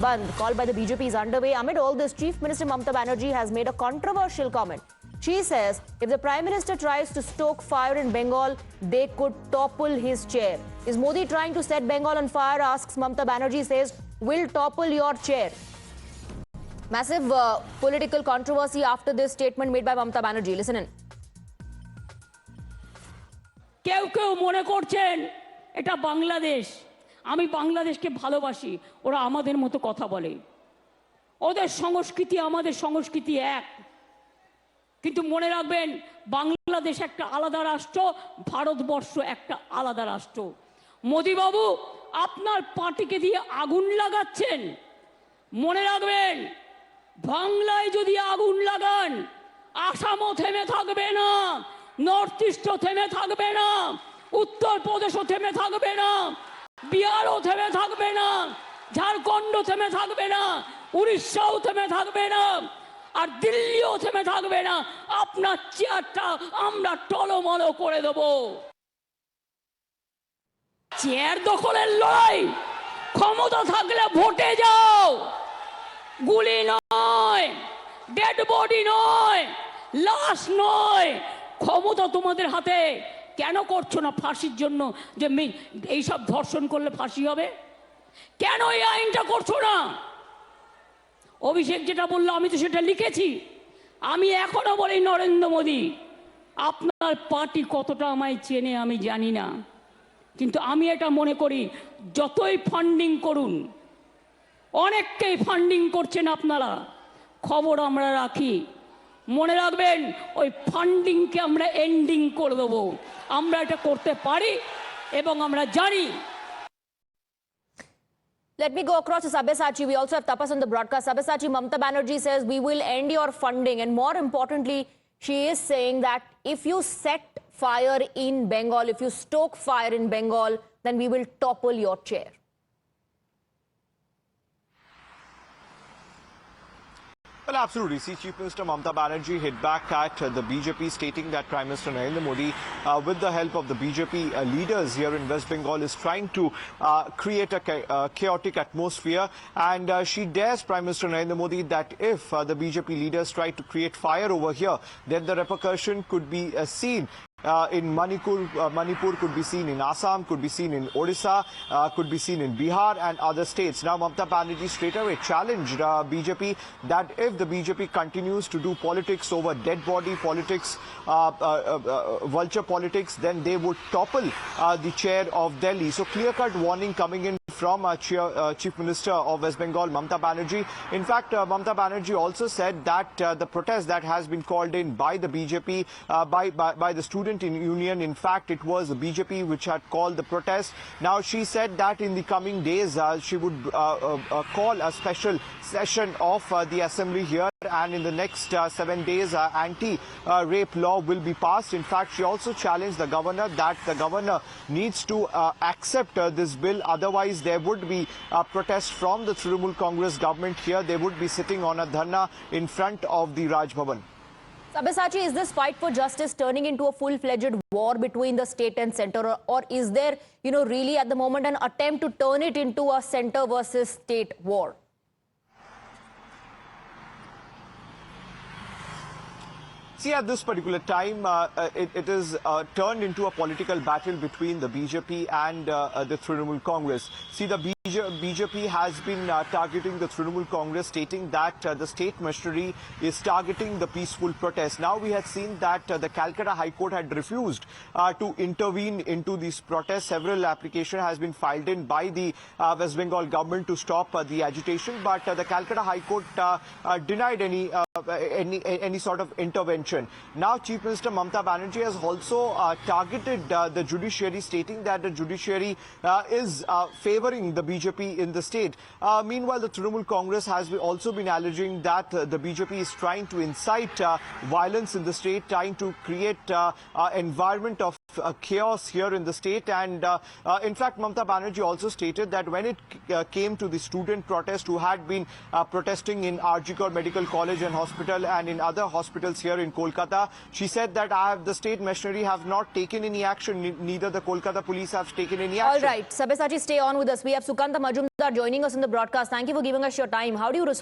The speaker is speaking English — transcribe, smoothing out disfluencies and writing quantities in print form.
Bandh called by the BJP is underway. Amid all this, Chief Minister Mamata Banerjee has made a controversial comment. She says if the Prime Minister tries to stoke fire in Bengal, they could topple his chair. Is Modi trying to set Bengal on fire? Asks Mamata Banerjee, says, we'll topple your chair. Massive political controversy after this statement made by Mamata Banerjee. Listen in. কেউ কেউ মনে করছেন এটা বাংলাদেশ, আমি বাংলাদেশকে ভালোবাসি, ওরা আমাদের মতো কথা বলে, ওদের সংস্কৃতি আমাদের সংস্কৃতি এক। কিন্তু মনে রাখবেন বাংলাদেশ একটা আলাদা রাষ্ট্র, ভারতবর্ষ একটা আলাদা রাষ্ট্র। মোদি বাবু আপনার পার্টিকে দিয়ে আগুন লাগাচ্ছেন, মনে রাখবেন বাংলায় যদি আগুন লাগান আসামও থেমে থাকবে না, নর্থ ইস্টও থেমে থাকবে না, উত্তরপ্রদেশও থেমে থাকবে না, বিহারও থেমে থাকবে না, ঝাড়খণ্ডও থেমে থাকবে না, উড়িষ্যাও থেমে থাকবে না, আর দিল্লিও থেমে থাকবে না। আপনার চেয়ারটা আমরা টলমল করে দেব। চেয়ার দখলের লড়াই, ক্ষমতা থাকলে ভোটে যাও, গুলি নয়, ডেড বডি নয়, লাশ নয়, ক্ষমতা তোমাদের হাতে। কেন করছো না ফাঁসির জন্য, যে এইসব ধর্ষণ করলে ফাঁসি হবে? কেন এই আইনটা করছো না? অভিষেক যেটা বললো আমি তো সেটা লিখেছি। আমি এখনো বলি নরেন্দ্র মোদী, আপনার পার্টি কতটা আমায় চেনে আমি জানি না, কিন্তু আমি এটা মনে করি যতই ফান্ডিং করুন, অনেককেই ফান্ডিং করছেন আপনারা, খবর আমরা রাখি। মনে রাখবেন ওই ফান্ডিংকে আমরা এন্ডিং করে দেবো। আমরা এটা করতে পারি এবং আমরা জানি। Let me go across to Sabyasachi. We also have Tapas on the broadcast. Sabyasachi, Mamata Banerjee says we will end your funding, and more importantly, she is saying that if you set fire in Bengal, if you stoke fire in Bengal, then we will topple your chair. Well, absolutely. See, Chief Minister Mamata Banerjee hit back at the BJP, stating that Prime Minister Narendra Modi, with the help of the BJP leaders here in West Bengal, is trying to create a chaotic atmosphere. And she dares Prime Minister Narendra Modi that if the BJP leaders try to create fire over here, then the repercussion could be seen. In Manipur could be seen in Assam, could be seen in Odisha, could be seen in Bihar and other states. Now, Mamata Banerjee straight away challenged BJP that if the BJP continues to do politics over dead body politics, vulture politics, then they would topple the chair of Delhi. So clear-cut warning coming in from Chief Minister of West Bengal, Mamata Banerjee. In fact, Mamata Banerjee also said that the protest that has been called in by the BJP, by the student union, in fact, it was the BJP which had called the protest. Now, she said that in the coming days, she would call a special session of the assembly here, and in the next 7 days, anti-rape law will be passed. In fact, she also challenged the governor that the governor needs to accept this bill. Otherwise, there would be a protest from the Trinamool Congress government here. They would be sitting on a dharna in front of the Raj Bhavan. Sabyasachi, is this fight for justice turning into a full-fledged war between the state and center, or is there, really at the moment an attempt to turn it into a center versus state war? See, at this particular time, it is turned into a political battle between the BJP and the Trinamool Congress. See, the BJP has been targeting the Trinamool Congress, stating that the state machinery is targeting the peaceful protest. Now, we had seen that the Calcutta High Court had refused to intervene into these protests. Several applications has been filed in by the West Bengal government to stop the agitation, but the Calcutta High Court denied any sort of intervention. Now, Chief Minister Mamata Banerjee has also targeted the judiciary, stating that the judiciary is favoring the BJP in the state. Meanwhile, the Trinamool Congress has also been alleging that the BJP is trying to incite violence in the state, trying to create an environment of chaos here in the state, and in fact Mamata Banerjee also stated that when it came to the student protest who had been protesting in RG Kar Medical College and Hospital and in other hospitals here in Kolkata, she said that the state machinery have not taken any action, neither the Kolkata police have taken any action. All right, Sabyasachi, stay on with us. We have Sukanta Majumdar joining us in the broadcast. Thank you for giving us your time. How do you respond